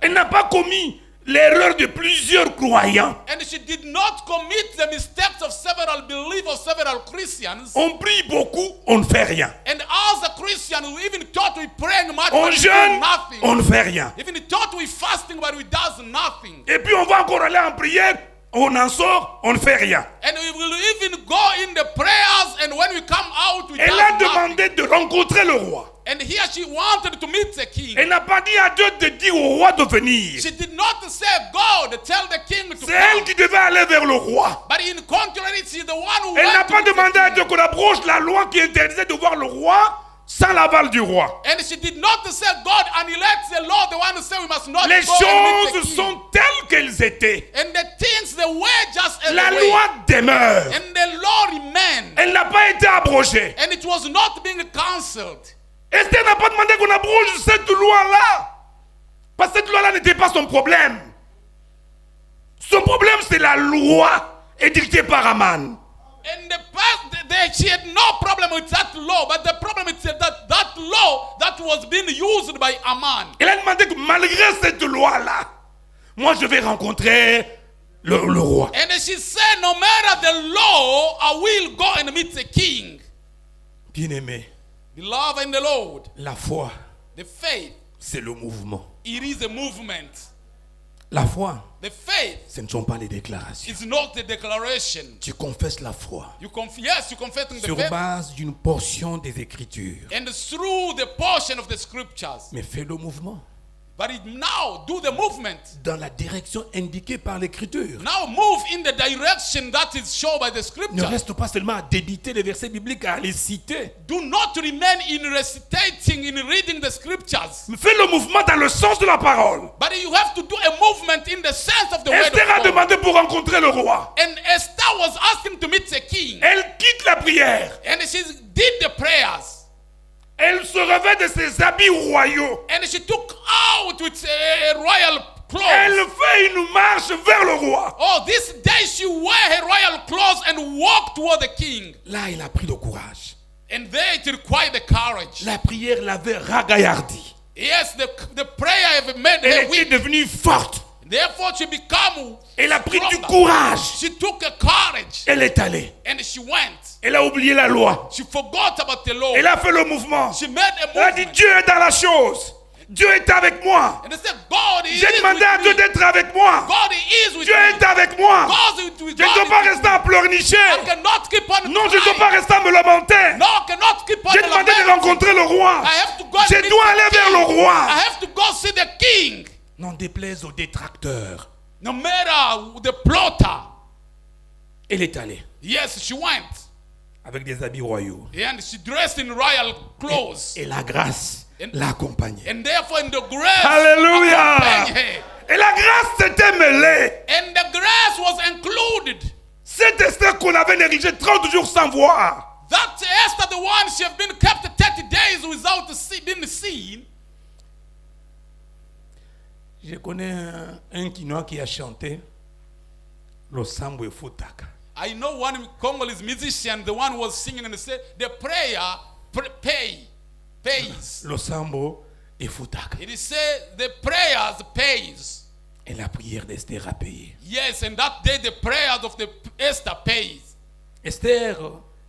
C: Elle n'a pas commis l'erreur de plusieurs croyants.
B: And she did not commit the mistakes of several believers, several Christians.
C: On prie beaucoup, on ne fait rien.
B: And as a Christian, we even thought we praying much,
C: On
B: but we do
C: jeûne,
B: nothing.
C: on ne fait rien.
B: Even thought we fasting, but we does nothing.
C: Et puis on va encore aller en prière. on en sort, on ne fait rien.
B: And we will even go in the prayers, and when we come out, we
C: Elle
B: does
C: a
B: nothing.
C: demandé de rencontrer le roi.
B: And here she wanted to meet the king.
C: Elle n'a pas dit à Dieu de dire au roi de venir.
B: She did not say, God, tell the king to
C: C'est elle
B: come.
C: qui devait aller vers le roi.
B: But in contrary, she's the one who
C: Elle n'a
B: went to
C: pas
B: meet the
C: demandé à
B: king.
C: Dieu qu'on abroge la loi qui interdisait de voir le roi sans l'aval du roi.
B: And she did not say, God, annihilate the law, the one who said we must not
C: Les
B: go and meet the
C: choses
B: king.
C: sont telles qu'elles étaient.
B: And the things, they were just as
C: La
B: they were.
C: loi demeure.
B: And the law remained.
C: Elle n'a pas été abrogée.
B: And it was not being cancelled.
C: Esther n'a pas demandé qu'on abroge cette loi-là. Parce que cette loi-là n'était pas son problème. Son problème, c'est la loi édictée par Aman.
B: And she had no problem with that law, but the problem is that law that was being used by Aman.
C: Elle a demandé que malgré cette loi-là, moi je vais rencontrer le roi.
B: And she said, no matter the law, I will go and meet the king.
C: Bien-aimé,
B: Beloved in the Lord,
C: la foi,
B: the faith,
C: c'est le mouvement.
B: it is a movement.
C: La foi,
B: The faith
C: ce ne sont pas les déclarations.
B: is not the declaration.
C: Tu confesses la foi
B: You confess in the
C: sur
B: faith,
C: base d'une portion des Écritures.
B: and through the portion of the scriptures.
C: Mais fais le mouvement
B: But now do the movement.
C: dans la direction indiquée par l'Écriture.
B: Now move in the direction that is shown by the
C: Ne
B: scripture.
C: reste pas seulement à débiter les versets bibliques, à les citer.
B: Do not remain in recitating, in reading the scriptures.
C: Mais fais le mouvement dans le sens de la parole.
B: But you have to do a movement in the sense of the word
C: Esther a
B: of God.
C: demandé pour rencontrer le roi.
B: And Esther was asking to meet the king.
C: Elle quitte la prière.
B: And she did the prayers.
C: Elle se revêt de ses habits royaux.
B: And she took out with a royal
C: Elle
B: clothes.
C: fait une marche vers le roi.
B: Oh, this day she wore her royal clothes and walked toward the king.
C: Là, il a pris le courage.
B: And there it required the courage.
C: La prière l'avait ragaillardi.
B: Yes, the prayer have made
C: Elle
B: her
C: était
B: weak.
C: devenue forte.
B: Therefore she became
C: Elle a pris du
B: stronger.
C: courage.
B: She took a courage
C: Elle est allée.
B: and she went.
C: Elle a oublié la loi.
B: She forgot about the law.
C: Elle a fait le mouvement.
B: She made a
C: Elle a dit,
B: movement.
C: Dieu est dans la chose. Dieu est avec moi.
B: And they said, God is
C: J'ai
B: with
C: demandé à Dieu
B: me.
C: d'être avec moi.
B: God is with
C: Dieu
B: me.
C: est avec moi.
B: God is with
C: Je ne dois
B: God
C: pas
B: is with
C: rester à pleurnicher.
B: I cannot keep on
C: Non, je ne dois
B: crying.
C: pas rester à me lamenter.
B: No, I cannot keep on
C: J'ai demandé de
B: lamenting.
C: rencontrer le roi.
B: I have to go and
C: Je
B: meet
C: dois
B: the
C: aller vers
B: king.
C: le roi.
B: I have to go see the king.
C: N'en déplaise aux détracteurs.
B: No matter the plotter.
C: Elle est allée
B: Yes, she went.
C: avec des habits royaux.
B: And she dressed in royal clothes.
C: Et la grâce
B: And-
C: l'accompagnait.
B: And therefore in the grace
C: Alléluia.
B: accompanied her.
C: Et la grâce s'était mêlée.
B: And the grace was included.
C: Cette Esther qu'on avait négligée 30 jours sans voir.
B: That Esther, the one, she have been kept 30 days without being seen.
C: Je connais un Kinois qui a chanté le Sambwe Futaka.
B: I know one Congolese musician, the one who was singing and said, the prayer pays.
C: Le Sambo et Futaka.
B: It is said the prayers pays.
C: Et la prière d'Esther a payé.
B: Yes, and that day the prayers of the Esther pays.
C: Esther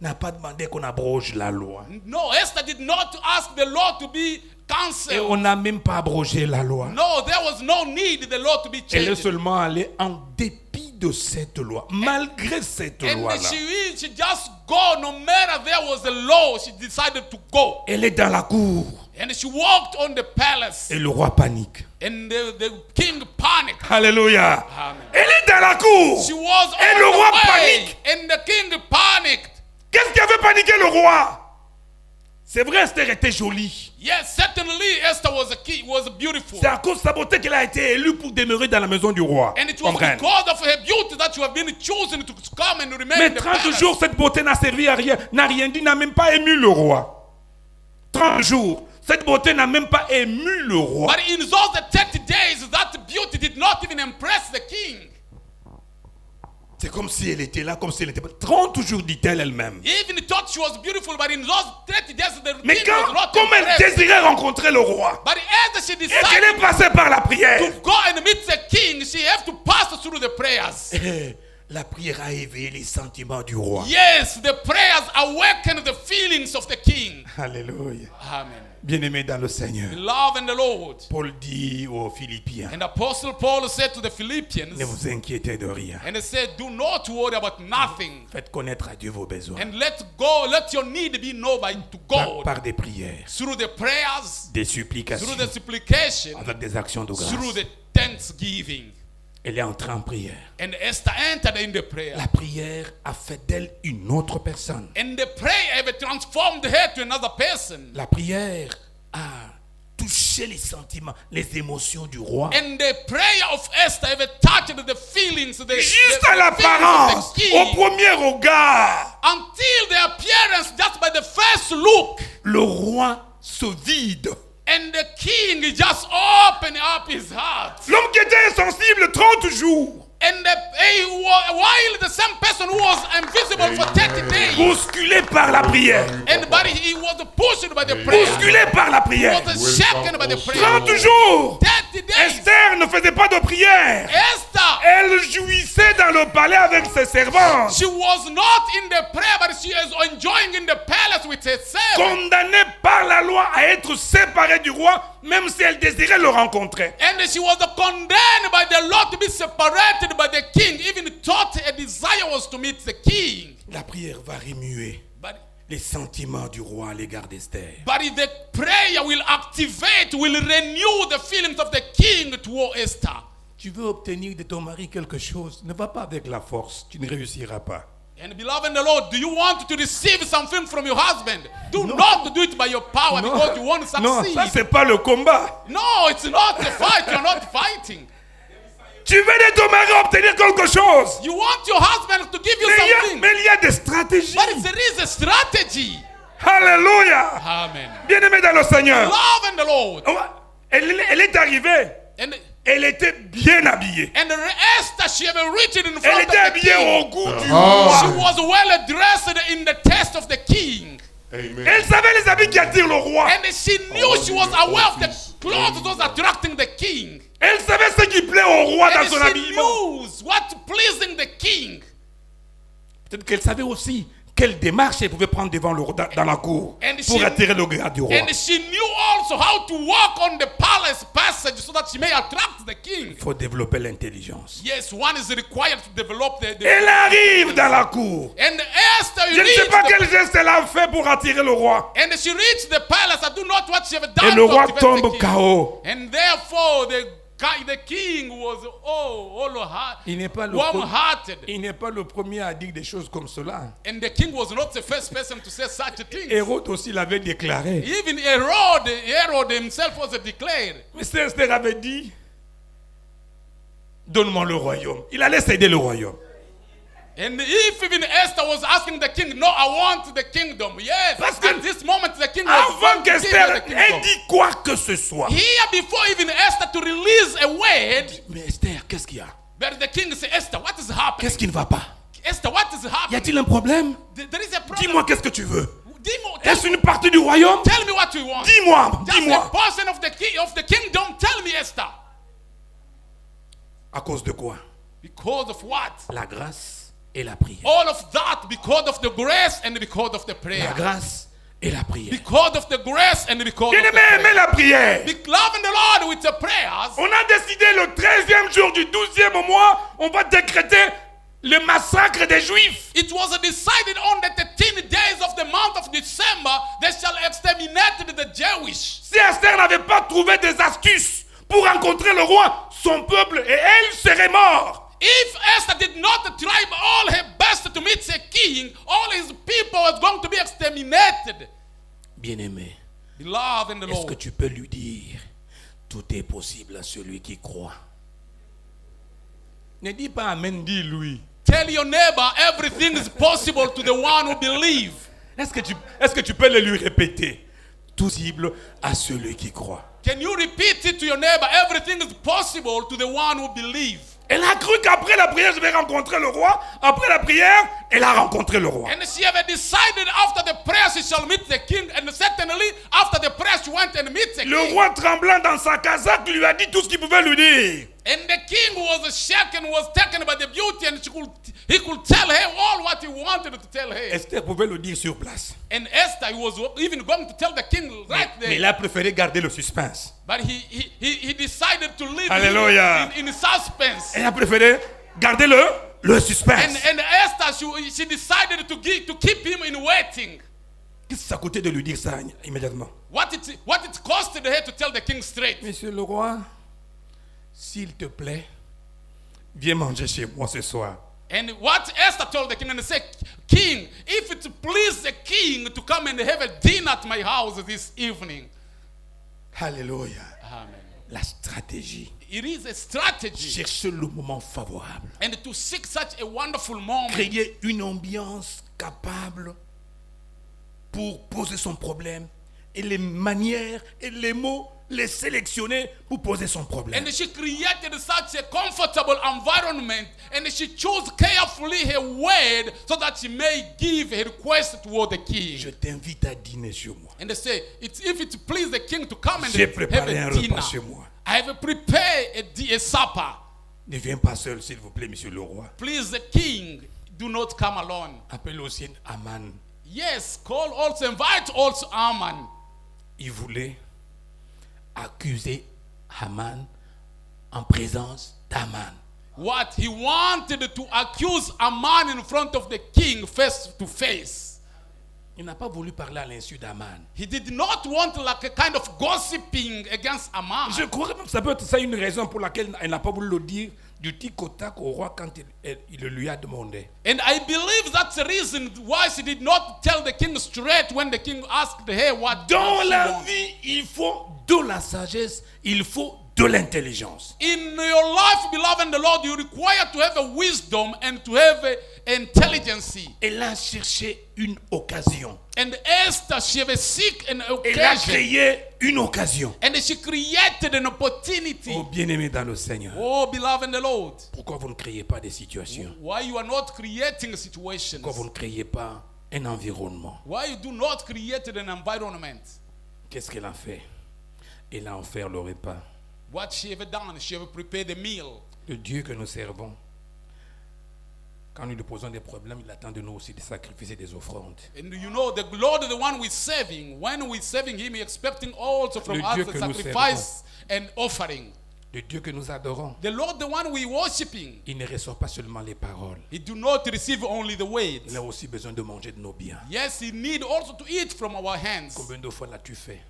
C: n'a pas demandé qu'on abroge la loi.
B: No, Esther did not ask the law to be
C: Et
B: cancelled.
C: on n'a même pas abrogé la loi.
B: No, there was no need the law to be
C: Elle est
B: changed.
C: seulement allée en dépit de cette loi. Malgré cette
B: And
C: loi-là.
B: she just go, no matter there was a law, she decided to go.
C: Elle est dans la cour.
B: And she walked on the palace.
C: Et le roi panique.
B: And the king panicked.
C: Alléluia.
B: Amen.
C: Elle est dans la cour.
B: She was
C: Et
B: on
C: le roi
B: the way.
C: panique.
B: And the king panicked.
C: Qu'est-ce qui avait paniqué le roi? C'est vrai, Esther était jolie.
B: Yes, certainly Esther was beautiful.
C: C'est à cause de sa beauté qu'elle a été élue pour demeurer dans la maison du roi.
B: And it was
C: Comme reine.
B: because of her beauty that you have been chosen to come and remain
C: Mais
B: in the
C: 30
B: palace.
C: jours, cette beauté n'a servi à rien, n'a rien dit, n'a même pas ému le roi. 30 jours, cette beauté n'a même pas ému le roi.
B: But in those 30 days, that beauty did not even impress the king.
C: C'est comme si elle était là, comme si elle n'était pas. 30 jours, dit-elle elle-même.
B: He even thought she was beautiful, but in those 30 days, the
C: Mais
B: king was not
C: comme elle
B: impressed.
C: désirait rencontrer le roi,
B: But as she
C: et qu'elle est
B: decided
C: passée par la prière,
B: to go and meet the king, she have to pass through the prayers.
C: La prière a éveillé les sentiments du roi.
B: Yes, the prayers awakened the feelings of the king.
C: Alléluia.
B: Amen.
C: Bien-aimés dans le Seigneur.
B: Beloved in the Lord.
C: Paul dit aux Philippiens,
B: And Apostle Paul said to the Philippians,
C: ne vous inquiétez de rien.
B: and he said, do not worry about nothing.
C: Faites connaître à Dieu vos besoins.
B: And let your need be known to God.
C: Par des prières,
B: Through the prayers,
C: des
B: through
C: supplications,
B: the supplication,
C: avec des actions de
B: through
C: grâce.
B: the thanksgiving.
C: Elle est entrée en prière.
B: And Esther entered in the prayer.
C: La prière a fait d'elle une autre personne.
B: And the prayer ever transformed her to another person.
C: La prière a touché les sentiments, les émotions du roi.
B: And the prayer of Esther ever touched the feelings,
C: Juste à l'apparence, au premier regard,
B: until the appearance, just by the first look.
C: le roi se vide.
B: And the king just opened up his heart.
C: L'homme qui était insensible 30 jours,
B: And while the same person who was invisible for 30 days,
C: bousculé par la prière.
B: but he was pushed by the prayer.
C: Bousculé par la
B: He
C: prière.
B: was shaken by the prayer.
C: 30 jours.
B: 30 days.
C: Esther ne faisait pas de prière.
B: Esther,
C: Elle jouissait dans le palais avec ses servantes.
B: she was not in the prayer, but she is enjoying in the palace with her servants.
C: Condamnée par la loi à être séparée du roi, même si elle désirait le rencontrer.
B: And she was condemned by the law to be separated by the king, even thought a desire was to meet the king.
C: La prière va remuer
B: But
C: les sentiments du roi à l'égard d'Esther.
B: the prayer will activate, will renew the feelings of the king toward Esther.
C: Tu veux obtenir de ton mari quelque chose, ne va pas avec la force, tu ne réussiras pas.
B: And beloved in the Lord, do you want to receive something from your husband? Do not do it by your power because you won't
C: Non,
B: succeed.
C: ça c'est pas le combat.
B: No, it's not the fight. You're not fighting.
C: Tu veux de ton mari obtenir quelque chose.
B: You want your husband to give you something.
C: Mais il y a des stratégies.
B: But there is a strategy.
C: Alléluia.
B: Amen.
C: Bien-aimé dans le Seigneur.
B: Love in the Lord.
C: Elle est arrivée.
B: And
C: Elle était bien habillée.
B: Esther, she ever reached in front
C: Elle
B: of
C: était
B: the
C: habillée
B: king.
C: au goût du
B: She
C: roi.
B: was well dressed in the taste of the king.
C: Elle savait les habits qui attirent le roi.
B: And she knew, she was aware of the clothes that was attracting the king.
C: Elle savait ce qui plaît au roi
B: And
C: dans son
B: she
C: habillement.
B: knew what pleasing the king.
C: Peut-être qu'elle savait aussi quelle démarche elle pouvait prendre devant le roi dans la cour
B: And
C: pour
B: she-
C: attirer le regard du roi.
B: And she knew also how to walk on the palace passage so that she may attract the king.
C: Il faut développer l'intelligence.
B: Yes, one is required to develop the
C: Elle arrive dans la cour.
B: And Esther
C: Je ne sais
B: reached
C: pas
B: the,
C: quel geste elle a fait pour attirer le roi.
B: and she reached the palace. I do not what she ever
C: Et
B: done
C: le
B: to
C: roi
B: activate
C: tombe
B: the king.
C: KO.
B: And therefore the king was
C: Il n'est pas le
B: warm-hearted.
C: Il n'est pas le premier à dire des choses comme cela.
B: And the king was not the first person to say such a thing.
C: Hérode aussi l'avait déclaré.
B: Even Herod himself was declared.
C: Mais Esther avait dit, donne-moi le royaume. Il allait céder le royaume.
B: And if even Esther was asking the king, no, I want the kingdom. Yes,
C: Parce que
B: at this moment the king was
C: Avant
B: going to give her
C: qu'Esther
B: the
C: ait
B: kingdom.
C: dit quoi que ce soit.
B: Here, before even Esther to release a word,
C: Mais Esther, qu'est-ce qu'il y a?
B: but the king said, Esther, what is happening?
C: Qu'est-ce qui ne va pas?
B: Esther, what is
C: Y
B: happening?
C: a-t-il un problème?
B: There is a problem.
C: Dis-moi qu'est-ce que tu veux.
B: Tell
C: Est-ce une partie du royaume?
B: me what you want.
C: Dis-moi,
B: Just a
C: dis-moi.
B: portion of the kingdom. Tell me, Esther.
C: À cause de quoi?
B: Because of what?
C: La grâce et la prière.
B: All of that because of the grace and because of the
C: La
B: prayer.
C: grâce et la prière.
B: Because of the grace and because of the
C: Bien-aimé, aimez
B: prayer.
C: la prière.
B: Loving the Lord with the prayers.
C: On a décidé le 13e jour du 12e mois, on va décréter le massacre des Juifs.
B: It was decided on the 13 days of the month of December they shall exterminate the Jewish.
C: Si Esther n'avait pas trouvé des astuces pour rencontrer le roi, son peuple et elle seraient morts.
B: If Esther did not try all her best to meet the king, all his people was going to be exterminated.
C: Bien-aimé,
B: Beloved in the
C: est-ce que
B: Lord.
C: tu peux lui dire, tout est possible à celui qui croit? Ne dis pas Amen, dis-lui.
B: Tell your neighbor everything is possible to the one who believes.
C: Est-ce que tu peux le lui répéter? Tout possible à celui qui croit.
B: Can you repeat it to your neighbor? Everything is possible to the one who believes.
C: Elle a cru qu'après la prière, je vais rencontrer le roi. Après la prière, elle a rencontré le roi.
B: And she had decided after the prayer she shall meet the king. And certainly after the prayer she went and met the
C: Le
B: king.
C: roi tremblant dans sa casaque lui a dit tout ce qu'il pouvait lui dire.
B: And the king was shaken, was taken by the beauty, and he could tell her all what he wanted to tell her.
C: Esther pouvait le dire sur place.
B: And Esther, he was even going to tell the king right
C: Mais
B: there.
C: il a préféré garder le suspense.
B: But he decided to leave
C: Alléluia.
B: in suspense.
C: Elle a préféré garder le suspense.
B: And Esther, she decided to keep him in waiting.
C: Qu'est-ce que ça coûtait de lui dire ça immédiatement?
B: What it costed her to tell the king straight.
C: Monsieur le roi, s'il te plaît, viens manger chez moi ce soir.
B: And what Esther told the king, and said, King, if it please the king to come and have a dinner at my house this evening.
C: Alléluia.
B: Amen.
C: La stratégie.
B: It is a strategy.
C: Chercher le moment favorable.
B: And to seek such a wonderful moment.
C: Créer une ambiance capable pour poser son problème. Et les manières et les mots, les sélectionner pour poser son problème.
B: And she created such a comfortable environment, and she chose carefully her word so that she may give her request toward the king.
C: Je t'invite à dîner chez moi.
B: And they say, if it please the king to come and
C: J'ai
B: have
C: préparé un
B: a
C: repas
B: dinner,
C: chez moi.
B: I have prepared a supper.
C: Ne viens pas seul, s'il vous plaît, monsieur le roi.
B: Please the king, do not come alone.
C: Appelle aussi Aman.
B: Yes, invite also Haman.
C: Il voulait accuser Haman en présence d'Aman.
B: What? He wanted to accuse Haman in front of the king face to face.
C: Il n'a pas voulu parler à l'insu d'Aman.
B: He did not want like a kind of gossiping against Haman.
C: Je crois que ça peut être ça une raison pour laquelle elle n'a pas voulu le dire du tic au tac au roi quand il le lui a demandé.
B: And I believe that's the reason why she did not tell the king straight when the king asked her what
C: Dans
B: she
C: la
B: wants.
C: vie, il faut de la sagesse, il faut de l'intelligence.
B: In your life, beloved in the Lord, you require to have a wisdom and to have a intelligence.
C: Elle a cherché une occasion.
B: And Esther, she have a seek an
C: Elle a
B: occasion.
C: créé une occasion.
B: And she created an opportunity.
C: Oh bien-aimé dans le Seigneur.
B: Oh, beloved in the Lord.
C: Pourquoi vous ne créez pas des situations?
B: Why you are not creating situations?
C: Pourquoi vous ne créez pas un environnement?
B: Why you do not create an environment?
C: Qu'est-ce qu'elle a fait? Elle a offert le repas.
B: What she have done? She have prepared a meal.
C: Le Dieu que nous servons, quand nous lui posons des problèmes, il attend de nous aussi de sacrifier des offrandes.
B: And you know, the Lord, the one we're serving, when we're serving Him, He's expecting also from
C: Le
B: us
C: Dieu
B: a
C: que nous
B: sacrifice and offering.
C: Le Dieu que nous adorons,
B: The Lord, the one we're worshiping,
C: il ne reçoit pas seulement les paroles.
B: He do not receive only the words.
C: Il a aussi besoin de manger de nos biens.
B: Yes, He need also to eat from our hands.
C: Combien de fois l'as-tu fait?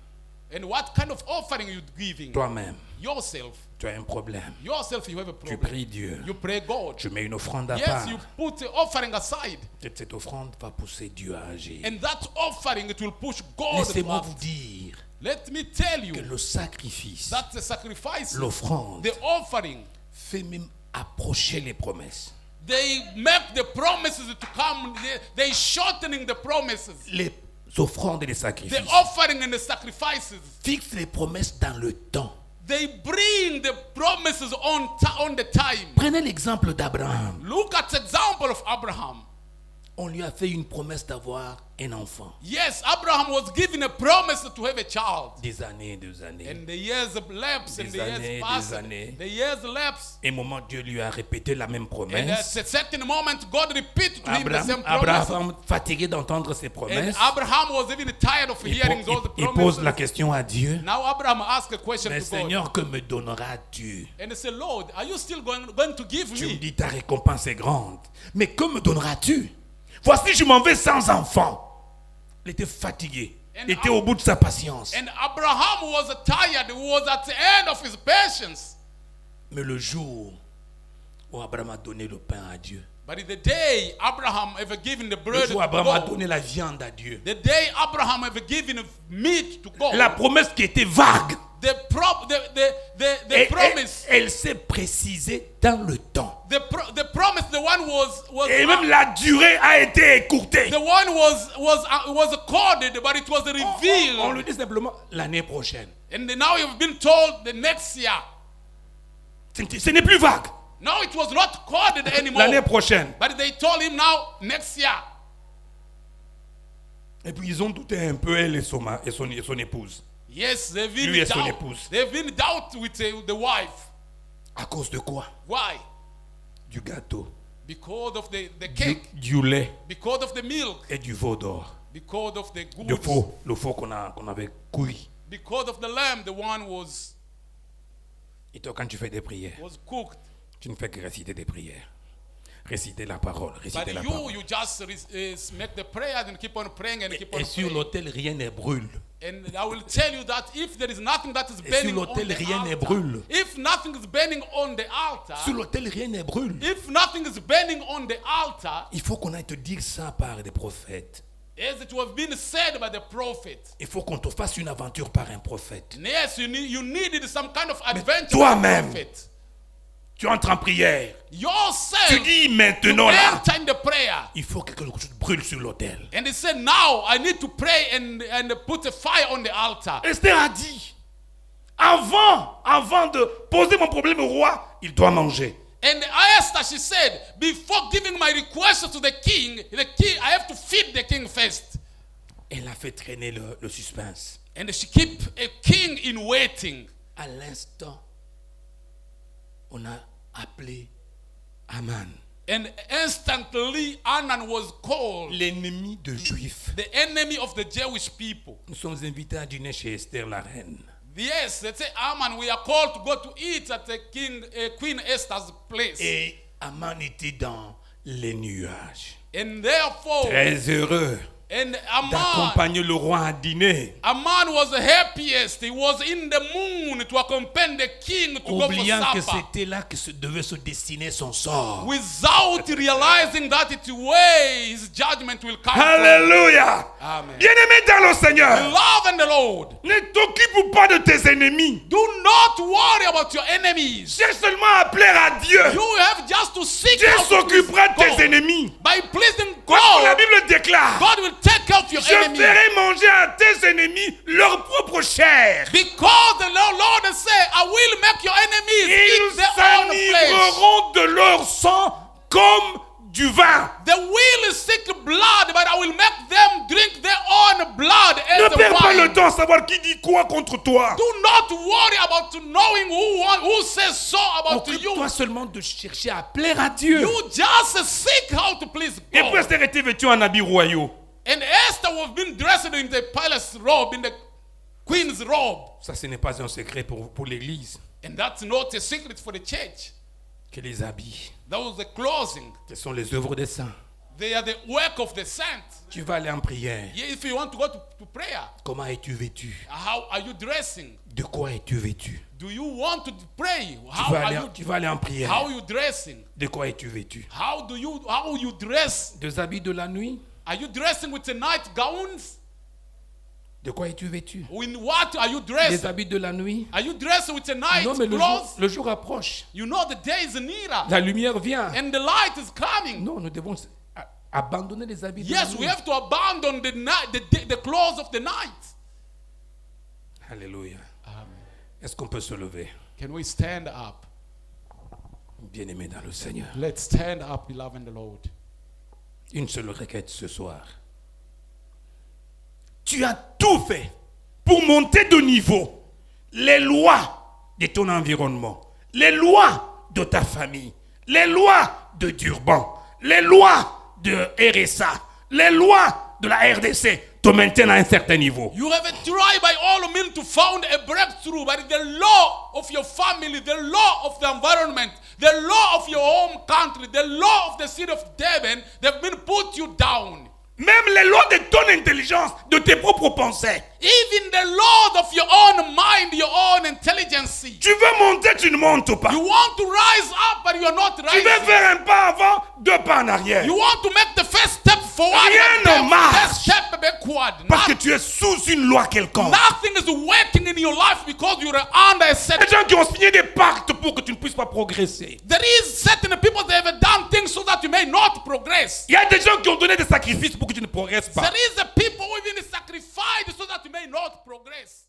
B: And what kind of offering you giving?
C: Toi-même,
B: Yourself.
C: tu as un problème.
B: Yourself, you have a
C: Tu
B: problem.
C: pries Dieu.
B: You pray God.
C: Tu mets une offrande à
B: Yes,
C: part.
B: you put the offering aside.
C: Peut-être cette offrande va pousser Dieu à agir.
B: And that offering, it will push God to
C: Laissez-moi
B: act.
C: vous dire
B: Let me tell
C: que
B: you,
C: le sacrifice,
B: that the sacrifice,
C: l'offrande,
B: the offering,
C: fait même approcher les promesses.
B: they make the promises to come. They shortening the promises.
C: Les offrandes et les
B: The
C: sacrifices
B: offering and the sacrifices,
C: fixent les promesses dans le temps.
B: they bring the promises on the time.
C: Prenez l'exemple d'Abraham.
B: Look at the example of Abraham.
C: On lui a fait une promesse d'avoir un enfant.
B: Yes, Abraham was given a promise to have a child.
C: Des années, des années.
B: And the years lapsed and the
C: Des années,
B: years
C: des
B: passed.
C: années.
B: The years lapsed.
C: Et un moment, Dieu lui a répété la même
B: And
C: promesse.
B: at a certain moment, God repeated to him the same promise.
C: Abraham, fatigué d'entendre ces
B: And
C: promesses,
B: Abraham was even tired of hearing those
C: il pose
B: promises.
C: la question à Dieu.
B: Now Abraham asked a question
C: Mais
B: to God.
C: Seigneur, que me donneras-tu?
B: And he said, Lord, are you still going to give
C: Tu me
B: me?
C: dis ta récompense est grande. Mais que me donneras-tu? Voici, je m'en vais sans enfant. Il était fatigué. Il était au bout de sa patience.
B: And Abraham was tired. He was at the end of his patience.
C: Mais le jour où Abraham a donné le pain à Dieu,
B: But in the day Abraham ever given the
C: le
B: bread
C: jour où
B: to
C: Abraham a
B: God,
C: donné la viande à Dieu,
B: the day Abraham ever given meat to God,
C: la promesse qui était vague,
B: the promise,
C: elle s'est précisée dans le temps.
B: the promise, the one was
C: Et même la durée a été écourtée.
B: the one was accorded, but it was
C: On
B: revealed.
C: le dit simplement l'année prochaine.
B: And now you've been told the next year.
C: Ce n'est plus vague.
B: No, it was not coded anymore.
C: L'année prochaine.
B: But they told him now, next year.
C: Et puis ils ont douté un peu, elle et son épouse.
B: Yes, they've
C: Lui et
B: been
C: son
B: doubt.
C: épouse.
B: They've been doubt with the wife.
C: À cause de quoi?
B: Why?
C: Du gâteau,
B: Because of the cake.
C: du lait
B: Because of the milk.
C: et du veau d'or.
B: Because of the
C: Le
B: goods.
C: faux, qu'on avait cuit.
B: Because of the lamb, the one was
C: Et toi, quand tu fais des prières,
B: cooked.
C: tu ne fais que réciter des prières. Réciter la parole, réciter
B: But
C: la parole.
B: you just make the prayer and keep on praying and keep on
C: Et sur
B: praying.
C: l'autel, rien ne brûle.
B: And I will tell you that if there is nothing that is
C: Et sur
B: burning on
C: l'autel,
B: the
C: rien ne
B: altar,
C: brûle.
B: if nothing is burning on the altar,
C: Sur l'autel, rien ne brûle.
B: if nothing is burning on the altar,
C: Il faut qu'on aille te dire ça par des prophètes.
B: as it was been said by the prophet,
C: Il faut qu'on te fasse une aventure par un prophète.
B: yes, you needed some kind of adventure.
C: toi-même,
B: by the prophet.
C: Tu entres en prière.
B: Yourself,
C: Tu dis
B: you
C: maintenant là,
B: enter in the prayer.
C: il faut que quelque chose brûle sur l'autel.
B: And he said, now I need to pray and put a fire on the altar.
C: Esther a dit, avant de poser mon problème au roi, il doit manger.
B: And Esther, she said, before giving my request to the king, I have to feed the king first.
C: Elle a fait traîner le suspense.
B: And she keep a king in waiting.
C: À l'instant, on a appelé Aman,
B: And instantly, Anan was called
C: l'ennemi de Juifs.
B: the enemy of the Jewish people.
C: Nous sommes invités à dîner chez Esther la reine.
B: Yes, they say, Aman, we are called to go to eat at the Queen Esther's place.
C: Et Aman était dans les nuages.
B: And therefore,
C: Très heureux
B: and Aman
C: d'accompagner le roi à dîner.
B: was the happiest. He was in the moon to accompany the king to go
C: Oubliant
B: for
C: que
B: supper.
C: c'était là que devait se destiner son sort.
B: Without realizing that it's way his judgment will come.
C: Alléluia.
B: Amen.
C: Bien-aimé dans le Seigneur,
B: Love and the Lord.
C: ne t'occupe pas de tes ennemis.
B: Do not worry about your enemies.
C: Cherche seulement à plaire à Dieu.
B: You have just to seek
C: Dieu
B: out to please
C: s'occupera de tes
B: God.
C: ennemis.
B: By pleasing
C: Comme la
B: God,
C: Bible déclare,
B: God will take care of your
C: je
B: enemies.
C: ferai manger à tes ennemis leur propre chair.
B: Because the Lord has said, I will make your enemies
C: Ils
B: eat their own flesh.
C: s'enivreront de leur sang comme du vin.
B: They will seek blood, but I will make them drink their own blood
C: Ne
B: as the
C: perds pas le
B: wine.
C: temps à savoir qui dit quoi contre toi.
B: Do not worry about knowing who says so about you.
C: Occupe-toi seulement de chercher à plaire à Dieu.
B: You just seek how to please
C: Et puis
B: God.
C: Esther était vêtue en habits royaux.
B: And Esther was being dressed in the palace robe, in the queen's robe.
C: Ça, ce n'est pas un secret pour l'Église.
B: And that's not a secret for the church.
C: Que les habits,
B: That was the clothing.
C: ce sont les œuvres des saints.
B: They are the work of the saints.
C: Tu vas aller en prière.
B: Yeah, if you want to go to prayer,
C: Comment es-tu vêtu?
B: how are you dressing?
C: De quoi es-tu vêtu?
B: Do you want to pray?
C: Tu vas aller en prière.
B: How are you dressing?
C: De quoi es-tu vêtu?
B: How you dress?
C: Des habits de la nuit?
B: Are you dressing with the night gowns?
C: De quoi es-tu vêtu?
B: In what are you
C: Des
B: dressed?
C: habits de la nuit?
B: Are you dressed with the night
C: Non, mais
B: clothes?
C: le jour approche.
B: You know the day is nearer
C: La lumière vient.
B: and the light is coming.
C: Non, nous devons abandonner les habits de la
B: Yes,
C: nuit.
B: we have to abandon the clothes of the night.
C: Alléluia. Est-ce qu'on peut se lever?
B: Can we stand up?
C: Bien-aimé dans le Seigneur.
B: Let's stand up, beloved in the Lord.
C: Une seule requête ce soir. Tu as tout fait pour monter de niveau. Les lois de ton environnement, les lois de ta famille, les lois de Durban, les lois de RSA, les lois de la RDC te maintiennent à un certain niveau.
B: You have tried by all means to found a breakthrough, but the law of your family, the law of the environment, the law of your home country, the law of the city of Devon, they've been put you down.
C: Même les lois de ton intelligence, de tes propres pensées.
B: Even the law of your own mind, your own intelligence.
C: Tu veux monter, tu ne montes pas.
B: You want to rise up, but you are not
C: Tu
B: rising.
C: veux faire un pas avant, deux pas en arrière.
B: You want to make the first step forward,
C: Rien
B: but
C: ne
B: the
C: marche.
B: first step backward.
C: Parce que tu es sous une loi quelconque.
B: Nothing is working in your life because you are under a
C: Il y a
B: certain.
C: des gens qui ont signé des pactes pour que tu ne puisses pas progresser.
B: There is certain people that have done things so that you may not progress.
C: Il y a des gens qui ont donné des sacrifices pour que tu ne progresses pas.
B: There is a people who even sacrificed so that you may not progress.